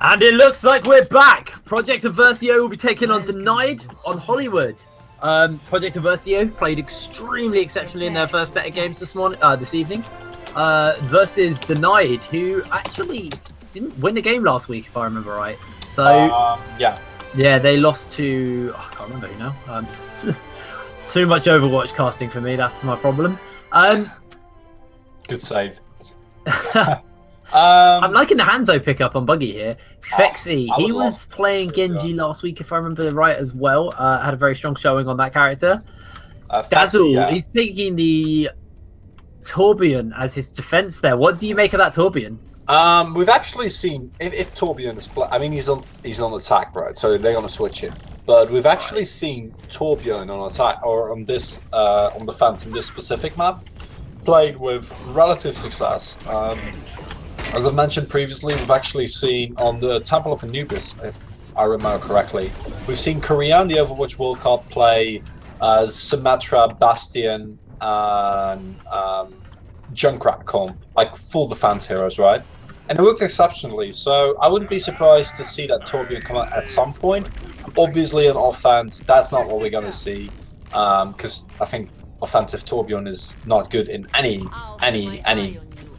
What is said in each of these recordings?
And it looks like we're back. Project Eversio will be taking on d.NiED on Hollywood. Project Eversio played extremely exceptionally in their first set of games this evening, versus d.NiED, who actually didn't win the game last week, if I remember right. So yeah, they lost to I can't remember who now. Too much Overwatch casting for me. That's my problem. Good save. I'm liking the Hanzo pickup on Buggy here. Fexy, he was playing Genji last week, if I remember right, as well. Had a very strong showing on that character. Dazzle, he's taking the Torbjorn as his defense there. What do you make of that Torbjorn? We've actually seen if Torbjorn is I mean, he's on attack, right? So they're gonna switch him. But we've actually seen Torbjorn on attack or on this on defense in this specific map played with relative success. As I mentioned previously, we've actually seen on the Temple of Anubis, if I remember correctly, we've seen Korea in the Overwatch World Cup play as Symmetra, Bastion, and Junkrat comp, like full defense heroes, right? And it worked exceptionally, so I wouldn't be surprised to see that Torbjorn come out at some point. Obviously, in offense, that's not what we're going to see, because I think offensive Torbjorn is not good in any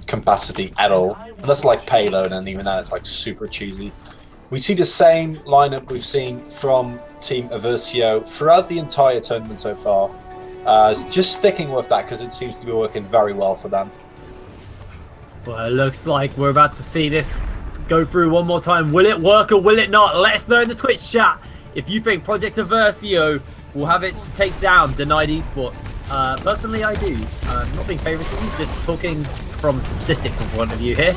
capacity at all. And that's like payload, and even that it's like super cheesy. We see the same lineup we've seen from Team Eversio throughout the entire tournament so far. Just sticking with that because it seems to be working very well for them. Well, it looks like we're about to see this go through one more time. Will it work or will it not? Let us know in the Twitch chat if you think Project Eversio will have it to take down d.NiED eSports. Personally, I do. Not being favoritism, just talking from a statistical point of view here.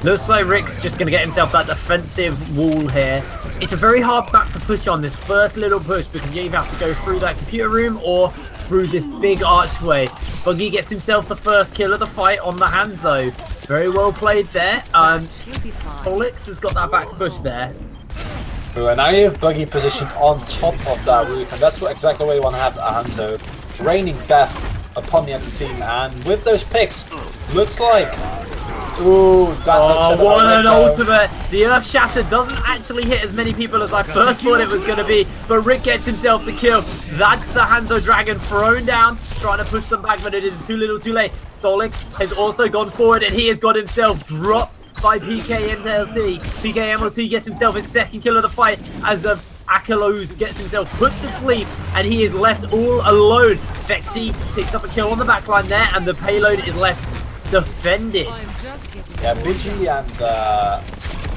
Looks like Rick's just going to get himself that defensive wall here. It's a very hard map to push on, this first little push, because you either have to go through that computer room or through this big archway. Buggy gets himself the first kill of the fight on the Hanzo. Very well played there. Solix has got that back push there. And now you have Buggy positioned on top of that roof, and that's exactly what you want to have at Hanzo. Raining death upon the enemy team, and with those picks, looks like... Ooh, what an ultimate! The Earth Shatter doesn't actually hit as many people as I first thought it was going to be, but Rick gets himself the kill. That's the Hanzo Dragon thrown down, trying to push them back, but it is too little too late. Solix has also gone forward, and he has got himself dropped by PKMLT. PKMLT gets himself his second kill of the fight as the Akalos gets himself put to sleep, and he is left all alone. Fexy picks up a kill on the backline there, and the payload is left defended. Yeah, Biggie and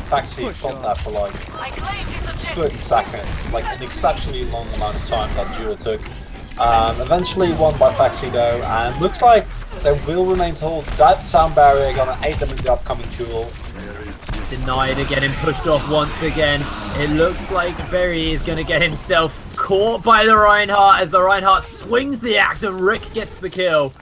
Faxi fought that for like 30 seconds, like an exceptionally long amount of time that duel took. Eventually won by Faxi though, and looks like they will remain to hold that sound barrier, gonna aid them in the upcoming duel. d.NiED getting pushed off once again. It looks like Berry is gonna get himself caught by the Reinhardt as the Reinhardt swings the axe and Rick gets the kill.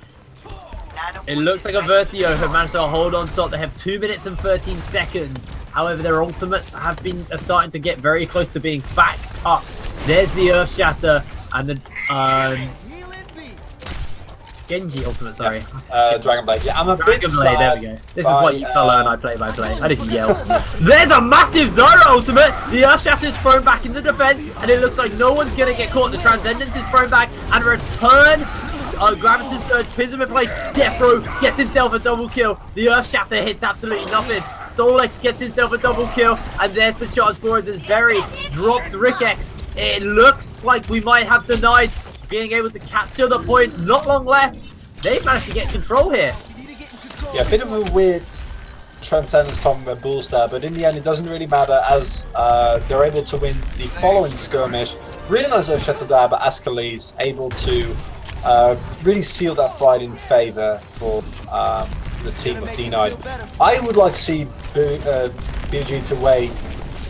It looks like Eversio have managed to hold on top. They have 2 minutes and 13 seconds. However, their ultimates are starting to get very close to being back up. There's the Earth Shatter and the Genji ultimate, sorry. Dragon Blade. Yeah, I'm a bit sad. There we go. This is what you can learn. I play by play. I just yell. There's a massive Zara ultimate. The Earth Shatter is thrown back in the defense, and it looks like no one's going to get caught. The Transcendence is thrown back, and return. Graviton Surge pins him in place. Defro gets himself a double kill. The Earth Shatter hits absolutely nothing. Solix gets himself a double kill, and there's the charge forwards as Berry drops Rickex. It looks like we might have d.NiED being able to capture the point. Not long left. They've managed to get control here. Yeah, a bit of a weird Transcendence from Bulls there, but in the end it doesn't really matter as they're able to win the following skirmish. Really nice Earth Shatter there, but Ascalise able to really seal that fight in favor for the team of d.NiED. I would like to see BG to wait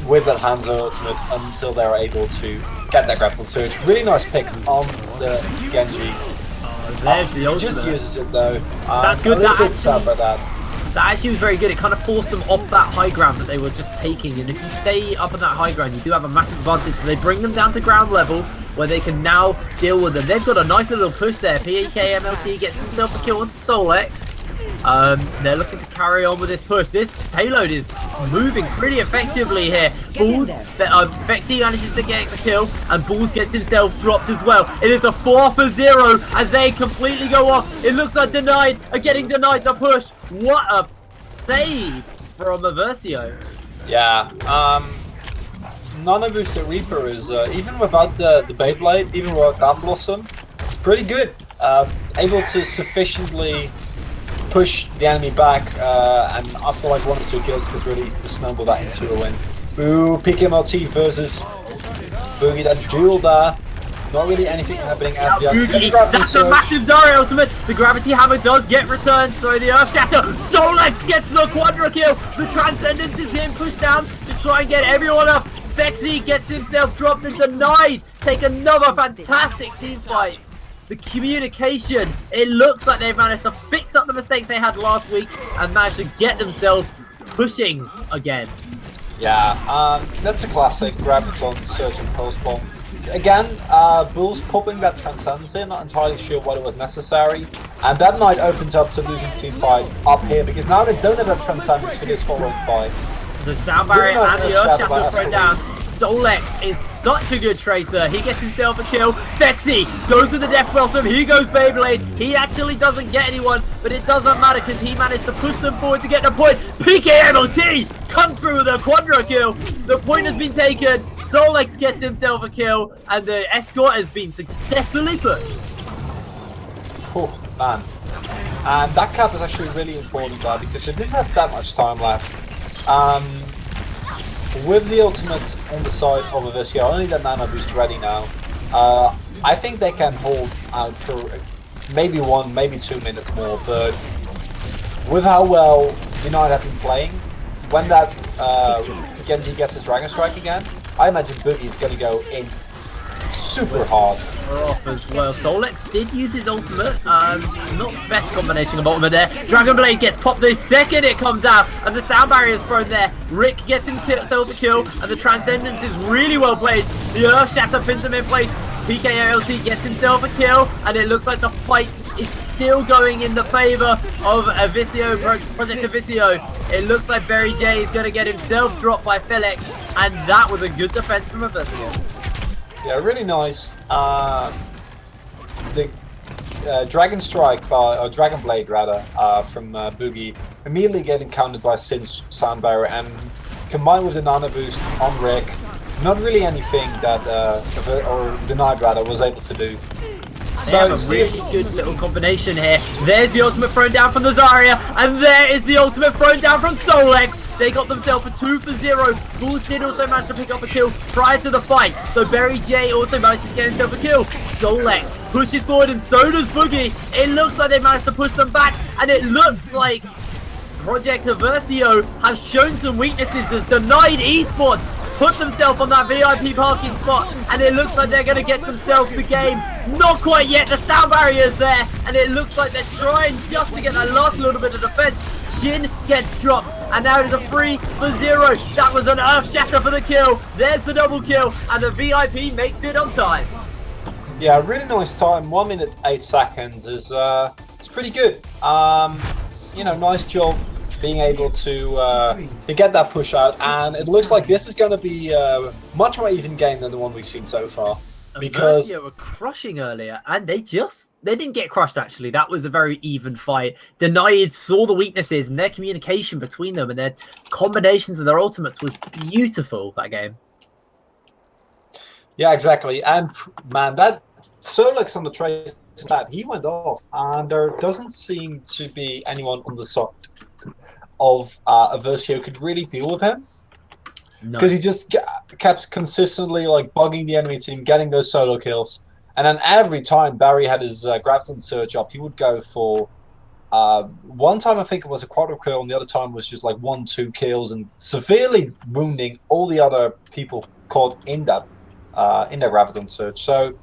with that Hanzo ultimate until they're able to get that grapple surge. Really nice pick on the Genji. There's the ultimate. Just uses it though. That's good. A little bit sad about that. That actually was very good. It kind of forced them off that high ground that they were just taking, and if you stay up on that high ground, you do have a massive advantage. So they bring them down to ground level, where they can now deal with them. They've got a nice little push there. PKMLT gets himself a kill onto Solix. They're looking to carry on with this push. This payload is moving pretty effectively here. Bulls, Vexy manages to get the kill, and Bulls gets himself dropped as well. It is a 4-for-0 as they completely go off. It looks like d.NiED are getting denied the push. What a save from Eversio. Yeah, Nanabu's Reaper is, even without the Beyblade, even without that Blossom, it's pretty good. Able to sufficiently push the enemy back, and after like 1 or 2 kills, it's really easy to snowball that into a win. Ooh, PKMLT versus Boogie, that duel there. Not really anything happening at the Boogie, that's a massive Zarya ultimate. The Gravity Hammer does get returned. Sorry, the Earth Shatter. Solex gets the Quadra kill. The Transcendence is him pushed down to try and get everyone up. Vexy gets himself dropped and d.NiED. Take another fantastic team fight. The communication, it looks like they've managed to fix up the mistakes they had last week and managed to get themselves pushing again. Yeah, that's a classic Graviton Surge and Pulse Bomb. Again, Bulls popping that Transcendence in, not entirely sure whether it was necessary. And that might opens up to losing team fight up here, because now they don't have that Transcendence for this following fight. The sound barrier and the Earth Shatter thrown down. Solex is such a good tracer. He gets himself a kill. Vexy goes with the Death Blossom. He goes Beyblade. He actually doesn't get anyone, but it doesn't matter because he managed to push them forward to get the point. PKMLT comes through with a Quadra kill. The point has been taken. Solex gets himself a kill, and the escort has been successfully pushed. Oh, man. And that cap is actually really important there because they didn't have that much time left. With the ultimate on the side of Eversio, only that Nana boost ready now. I think they can hold out for maybe 1, maybe 2 minutes more, but with how well d.NiED have been playing, when that Genji gets his Dragon Strike again, I imagine Boogie is going to go in super hard. We're off as well. Solex did use his ultimate. Not the best combination of ultimate there. Dragon Blade gets popped the second it comes out, and the sound barrier is thrown there. Rick gets himself a kill, and the Transcendence is really well placed. The Earth Shatter pins him in place. PKLT gets himself a kill, and it looks like the fight is still going in the favor of Eversio, Project Eversio. It looks like Berry J is going to get himself dropped by Felix, and that was a good defense from Eversio. Yeah, really nice. The Dragon Strike, or Dragon Blade rather, from Boogie, immediately getting countered by Sin's sound barrier, and combined with the Nana boost on Rick, not really anything that d.NiED rather was able to do. They have a really good little combination here. There's the ultimate thrown down from the Zarya, and there is the ultimate thrown down from Solex. They got themselves a 2-for-0. Bulls did also manage to pick up a kill prior to the fight, so Berry J also managed to get himself a kill. Solex pushes forward, and so does Boogie. It looks like they managed to push them back, and it looks like Project Eversio have shown some weaknesses as d.NiED eSports put themselves on that VIP parking spot, and it looks like they're going to get themselves the game. Not quite yet, the sound barrier is there, and it looks like they're trying just to get that last little bit of defense. Shin gets dropped, and now it is a 3-for-0. That was an Earth Shatter for the kill. There's the double kill, and the VIP makes it on time. Yeah, really nice time. 1 minute 8 seconds is it's pretty good. You know, nice job being able to get that push out, and it looks like this is going to be a much more even game than the one we've seen so far. Because they were crushing earlier, and they didn't get crushed actually. That was a very even fight. d.NiED saw the weaknesses, and their communication between them and their combinations of their ultimates was beautiful that game. Yeah, exactly. And man, that Solex on the trace, that he went off, and there doesn't seem to be anyone on the side of Eversio could really deal with him, because he just kept consistently like bugging the enemy team, getting those solo kills, and then every time Barry had his Graviton Surge up, he would go for one time I think it was a quadra kill, and the other time was just like 1-2 kills, and severely wounding all the other people caught in that Graviton Surge. So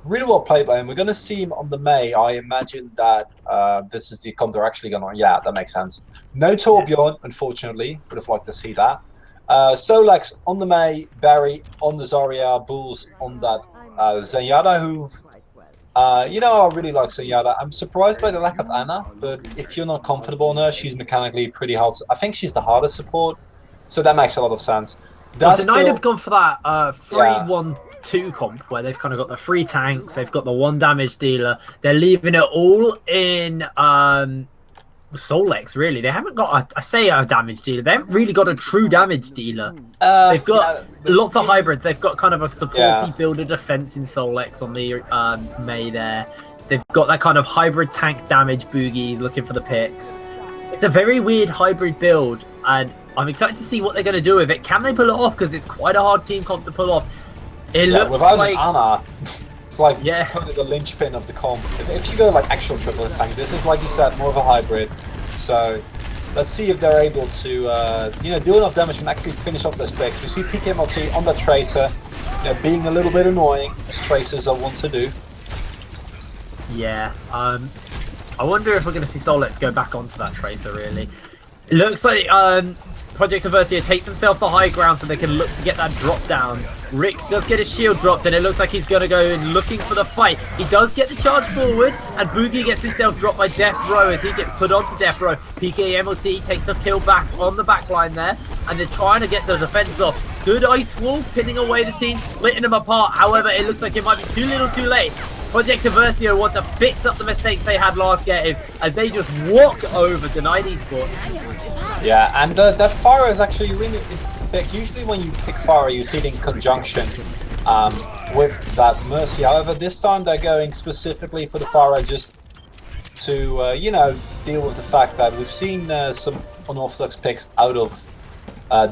really well played by him. We're going to see him on the May. I imagine that this is the comp they're actually going on. Yeah, that makes sense. No Torbjorn, unfortunately. Would have liked to see that. Solex on the May, Barry on the Zarya, Bulls on that Zenyatta, who've You know, I really like Zenyatta. I'm surprised by the lack of Anna, but if you're not comfortable on her, she's mechanically pretty hard. I think she's the hardest support, so that makes a lot of sense. Well, Does d.NiED have kill, gone for that yeah. 3-1-2 comp where they've kind of got the 3 tanks, they've got the 1 damage dealer. They're leaving it all in Solex, really. They haven't got, I say a damage dealer. They haven't really got a true damage dealer. They've got Yeah, lots of hybrids. They've got kind of a supporty yeah. builder defense in Solex on the Mei there. They've got that kind of hybrid tank damage boogies looking for the picks. It's a very weird hybrid build, and I'm excited to see what they're going to do with it. Can they pull it off? Because it's quite a hard team comp to pull off. It looks without like an Anna, it's like Yeah. kind of the linchpin of the comp. If you go like actual triple tank, this is like you said, more of a hybrid. So let's see if they're able to, you know, do enough damage and actually finish off those picks. We see PKMLT on that Tracer, you know, being a little bit annoying, as Tracers are wont to do. Yeah, I wonder if we're going to see Solex go back onto that Tracer, really. It looks like Project Eversio take themselves the high ground so they can look to get that drop down. Rick does get his shield dropped, and it looks like he's going to go in looking for the fight. He does get the charge forward, and Boogie gets himself dropped by Death Row as he gets put onto Death Row. PKMLT takes a kill back on the back line there, and they're trying to get the defense off. Good ice wall, pinning away the team, splitting them apart. However, it looks like it might be too little too late. Project Eversio want to fix up the mistakes they had last game as they just walk over d.NiED eSports. Yeah, and that Pharah is actually really big. Usually when you pick Pharah, you see it in conjunction with that Mercy. However, this time they're going specifically for the Pharah just to, you know, deal with the fact that we've seen some unorthodox picks out of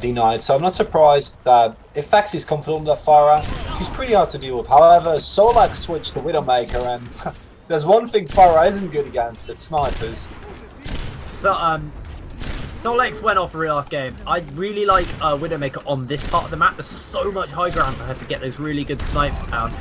d.NiED, so I'm not surprised that if Faxi's comfortable with that Pharah, she's pretty hard to deal with. However, Solak switched to Widowmaker, and there's one thing Pharah isn't good against, it's snipers. So, Solex went off real last game. I really like Widowmaker on this part of the map. There's so much high ground for her to get those really good snipes down.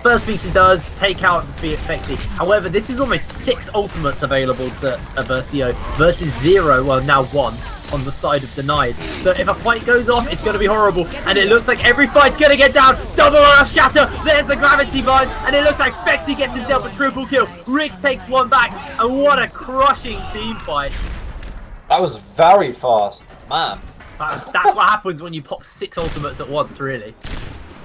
First thing she does, take out Fexi. However, this is almost 6 ultimates available to Eversio versus 0, well now 1, on the side of d.NiED. So if a fight goes off, it's going to be horrible. And it looks like every fight's going to get down. Double RF shatter. There's the gravity bind. And it looks like Fexi gets himself a triple kill. Rick takes one back. And what a crushing team fight. That was very fast, man. That's what happens when you pop 6 ultimates at once, really.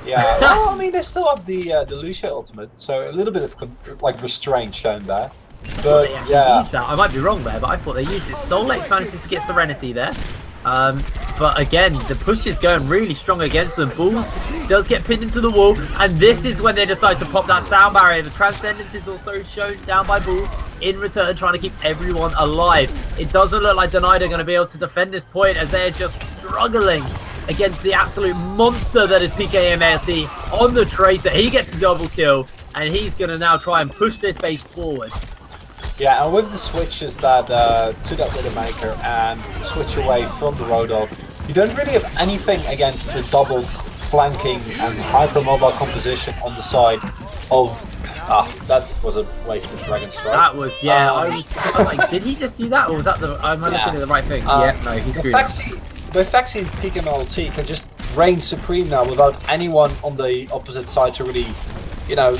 Yeah, well, I mean, they still have the Lucia ultimate, so a little bit of like restraint shown there. But yeah, used that. I might be wrong there, but I thought they used it. Solex manages to get Serenity there. But again, the push is going really strong against them. Bulls does get pinned into the wall, and this is when they decide to pop that sound barrier. The Transcendence is also shown down by Bulls in return, trying to keep everyone alive. It doesn't look like d.NiED are going to be able to defend this point as they're just struggling against the absolute monster that is PKMLT on the Tracer. He gets a double kill, and he's going to now try and push this base forward. Yeah, and with the switches that to that Widowmaker and the switch away from the Roadhog, you don't really have anything against the double flanking and hypermobile composition on the side of... that was a wasted Dragon Strike. That was, yeah, I was like, did he just do that, or was that the... Am I looking at the right thing? Yeah, no, he's screwed up. Faxi and PKMLT can just reign supreme now without anyone on the opposite side to really, you know,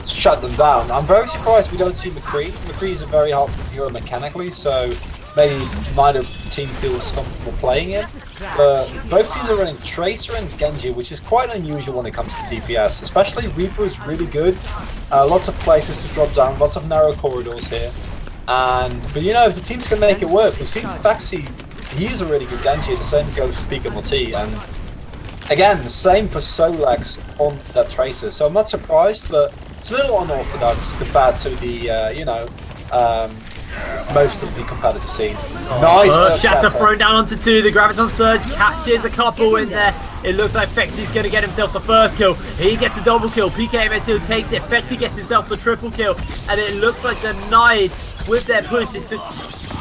shut them down. I'm very surprised we don't see McCree. McCree is a very hard hero mechanically, so maybe neither team feels comfortable playing it. But both teams are running Tracer and Genji, which is quite unusual when it comes to DPS. Especially Reaper is really good. Lots of places to drop down, lots of narrow corridors here. But you know, if the teams can make it work, we've seen Faxi, he is a really good Genji, the same goes for PKMLT, and again, the same for Solex on that Tracer. So I'm not surprised, but it's a little unorthodox compared to the, you know, most of the competitive scene. Nice Shatter thrown down onto 2. The Graviton Surge catches a couple in there. It looks like Fexi's going to get himself the first kill. He gets a double kill. PKMLT takes it. Fexi gets himself the triple kill. And it looks like d.NiED, with their push, it took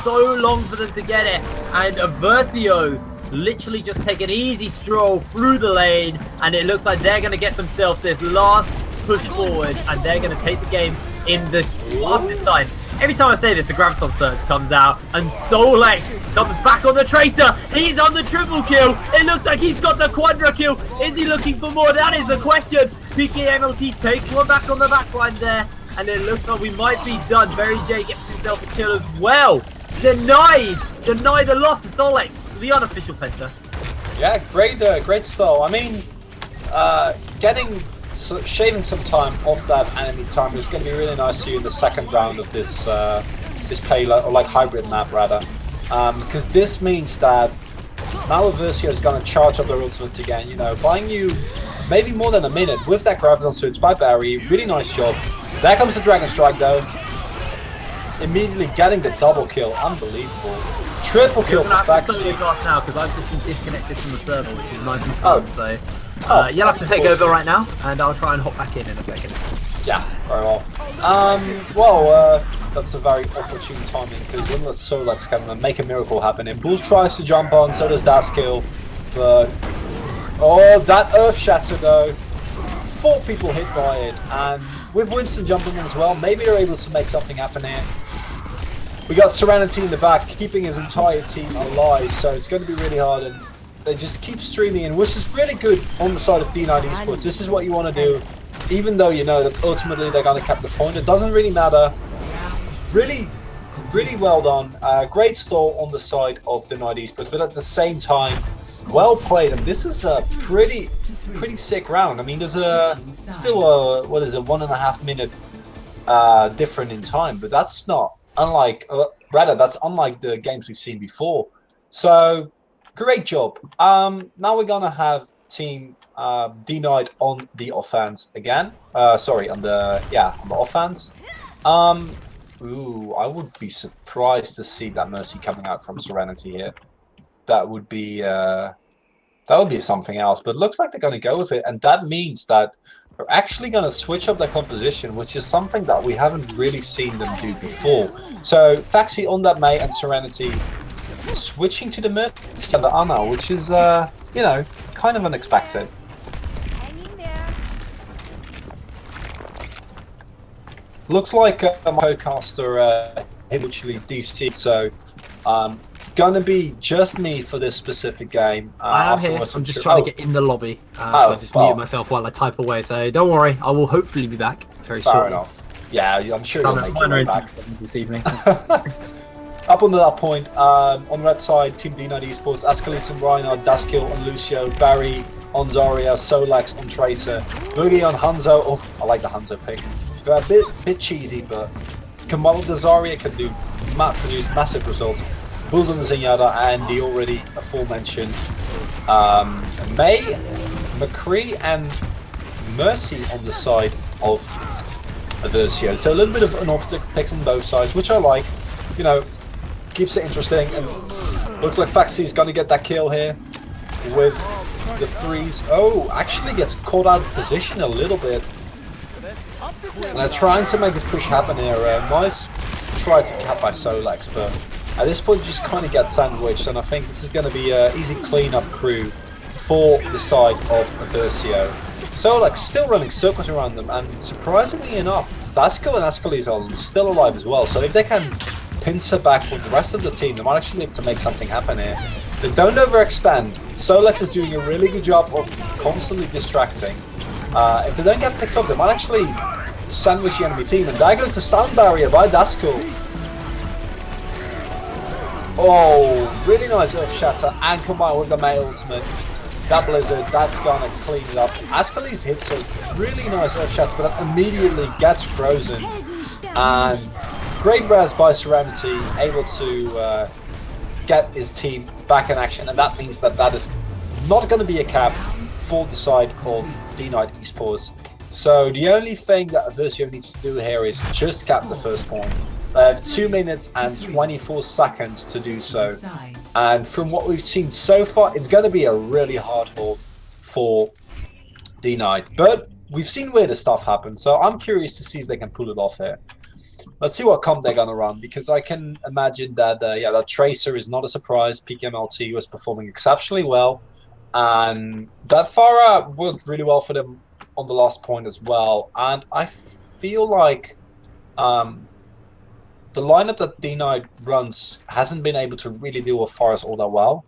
so long for them to get it. And Eversio literally just take an easy stroll through the lane. And it looks like they're going to get themselves this last push forward, and they're going to take the game in the fastest time. Every time I say this, a Graviton Surge comes out, and Solex comes back on the Tracer. He's on the triple kill. It looks like he's got the quadra kill. Is he looking for more? That is the question. PKMLT takes one back on the back line there, and it looks like we might be done. Mary J gets himself a kill as well. Denied the loss to Solex, the unofficial Penta. Yeah, great style. I mean, shaving some time off that enemy time is going to be really nice to you in the second round of this payload, or like hybrid map rather, because this means that now Eversio is going to charge up their ultimates again. You know, buying you maybe more than a minute with that Graviton Suits by Barry. Really nice job. There comes the Dragon Strike though. Immediately getting the double kill. Unbelievable. Triple kill for Faxi. Now because I've just been disconnected from the server, which is nice and fun. So you'll have to take over right now, and I'll try and hop back in a second. Yeah, very well. That's a very opportune timing because unless Solex can make a miracle happen, and Bulls tries to jump on, so does Daskill, but that Earth Shatter though, 4 people hit by it, and with Winston jumping in as well, maybe they're able to make something happen here. We got Serenity in the back, keeping his entire team alive, so it's going to be really hard, and they just keep streaming in, which is really good on the side of d.NiED eSports. This is what you want to do, even though you know that ultimately they're going to cap the point. It doesn't really matter. Really well done. Great stall on the side of d.NiED eSports, but at the same time, well played. And this is a pretty sick round. I mean, there's still a 1.5 minute different in time, but that's not unlike that's unlike the games we've seen before. So great job. Now we're gonna have team d.NiED on the offense again. Sorry, on the offense. Ooh, I would be surprised to see that Mercy coming out from Serenity here. That would be something else. But it looks like they're going to go with it, and that means that they're actually going to switch up their composition, which is something that we haven't really seen them do before. So Faxi on that Mei and Serenity switching to the Mercy and the Ana, which is kind of unexpected. Looks like my co-caster literally DC'd, so it's gonna be just me for this specific game. I am here. I'm just trying to get in the lobby, so I just muted myself while I type away. So don't worry, I will hopefully be back very shortly. Fair enough. Yeah, I'm sure you'll make your way back this evening. Up onto that point, on the red side, Team d.NiED eSports, Askalis and Reinhard, Daskill on Lucio, Barry on Zarya, Solex on Tracer, Boogie on Hanzo. Oh, I like the Hanzo pick. A bit cheesy, but combined with the Zarya can produce massive results. Bulls on the Zenyatta and the already aforementioned Mei, McCree and Mercy on the side of Eversio. So a little bit of unorthodox picks on both sides, which I like. You know, keeps it interesting, and looks like Faxi's going to get that kill here with the freeze. Oh, actually gets caught out of position a little bit. And they're trying to make this push happen here. Nice try to cap by Solex, but at this point just kind of gets sandwiched, and I think this is going to be an easy cleanup crew for the side of Eversio. Solex still running circles around them, and surprisingly enough, Daskill and Askalis are still alive as well, so if they can pincer back with the rest of the team, they might actually be able to make something happen here. They don't overextend. Solex is doing a really good job of constantly distracting. If they don't get picked up, they might actually sandwich the enemy team, and there goes the sound barrier by Daskill. Oh, really nice Earth Shatter, and combined with the Mei ultimate. That Blizzard, that's gonna clean it up. Askalis hits a really nice Earth Shatter, but that immediately gets frozen. And great res by Serenity, able to get his team back in action, and that means that that is not going to be a cap for the side of d.NiED eSports. So the only thing that Eversio needs to do here is just cap the first point. They have 2 minutes and 24 seconds to do so. And from what we've seen so far, it's going to be a really hard hold for d.NiED. But we've seen weirder stuff happen, so I'm curious to see if they can pull it off here. Let's see what comp they're going to run, because I can imagine that, that Tracer is not a surprise. PKMLT was performing exceptionally well. And that Pharah worked really well for them on the last point as well. And I feel like the lineup that d.NiED runs hasn't been able to really deal with Pharah all that well.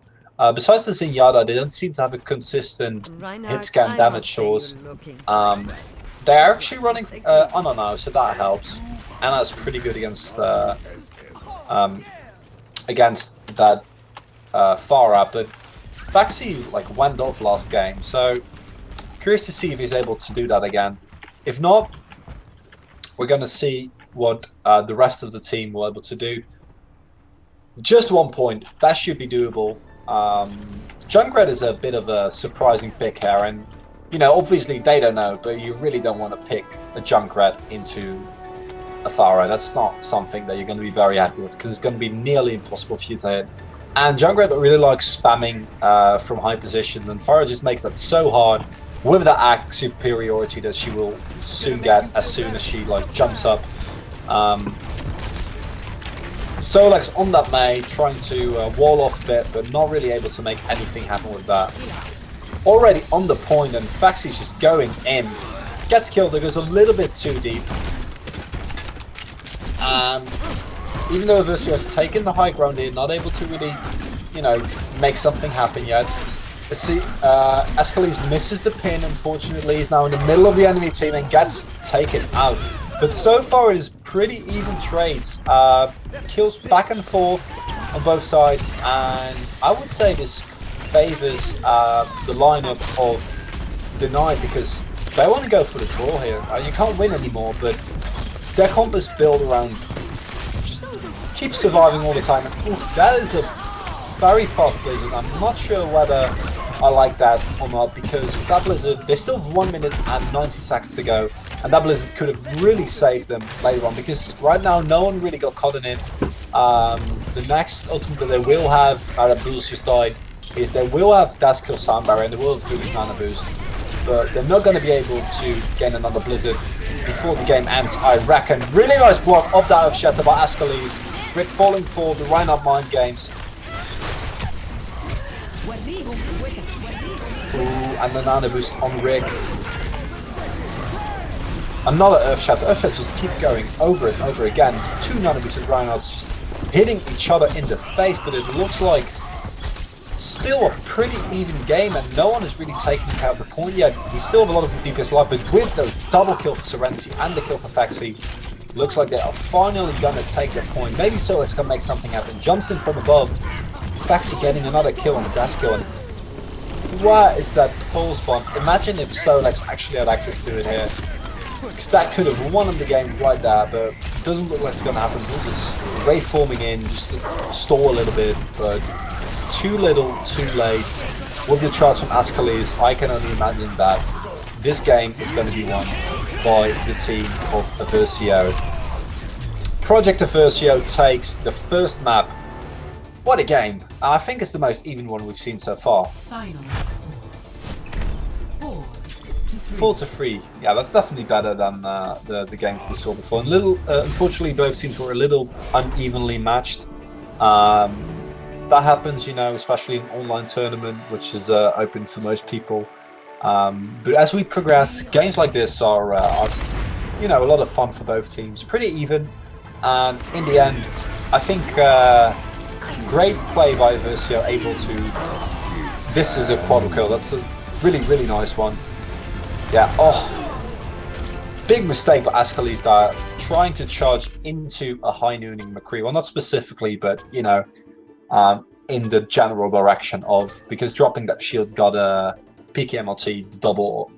Besides the Zenyatta, they don't seem to have a consistent hit scan damage source. they're actually running Ana now, so that helps. Ana's pretty good against that Farah, but Faxi like went off last game, so curious to see if he's able to do that again. If not, we're going to see what the rest of the team will be able to do. Just 1 point, that should be doable. Junkrat is a bit of a surprising pick here, and you know, obviously they don't know, but you really don't want to pick a Junkrat into a Farah. That's not something that you're going to be very happy with, because it's going to be nearly impossible for you to hit. And Junkrat really likes spamming from high positions, and Farah just makes that so hard with that axe superiority that she will soon get as soon as she like jumps up. Solex on that Mei, trying to wall off a bit, but not really able to make anything happen with that. Already on the point, and Faxi's just going in. Gets killed, it goes a little bit too deep. And even though Eversio has taken the high ground here, not able to really, you know, make something happen yet. Let's see, Escalise misses the pin, unfortunately. He's now in the middle of the enemy team and gets taken out. But so far it is pretty even trades. Kills back and forth on both sides, and I would say this favors the lineup of d.NiED, because they want to go for the draw here. You can't win anymore, but their comp is built around just keep surviving all the time. And, oof, that is a very fast Blizzard. I'm not sure whether I like that or not, because that Blizzard, they still have 1 minute and 90 seconds to go, and that Blizzard could have really saved them later on, because right now no one really got caught in it. The next ultimate that they will have, that Bruce just died, is they will have Dash Kill Sound Barrier and they will have Booming Mana Boost, but they're not going to be able to gain another Blizzard before the game ends, I reckon. Really nice block of that Earthshatter by Ascalise. Rick falling for the Reinhardt Mind Games. Ooh, and the Nano Boost on Rick. Another Earthshatter. Earthshatter just keep going over and over again. 2 Nano Boosts of Reinhardt's just hitting each other in the face, but it looks like still a pretty even game, and no one is really taking care of the point yet. We still have a lot of the DPS alive, but with the double kill for Serenity and the kill for Faxi, looks like they are finally going to take the point. Maybe Solex can make something happen. Jumps in from above. Faxi getting another kill on the dash kill. And where is that pulse bomb? Imagine if Solex actually had access to it here, because that could have won him the game right there, but it doesn't look like it's going to happen. We're just reforming in, just to stall a little bit, but it's too little, too late. With the charge from Ascalise, I can only imagine that this game is going to be won by the team of Eversio. Project Eversio takes the first map. What a game. I think it's the most even one we've seen so far. Finals. 4-3. Yeah, that's definitely better than the game we saw before. And unfortunately, both teams were a little unevenly matched. That happens, you know, especially in an online tournament, which is open for most people. But as we progress, games like this are, you know, a lot of fun for both teams. Pretty even, and in the end, I think great play by Eversio, able to. This is a quadruple kill. That's a really, really nice one. Yeah. Oh, big mistake by Ascalise there, trying to charge into a high nooning McCree. Well, not specifically, but you know. In the general direction of, because dropping that shield got a PKMLT double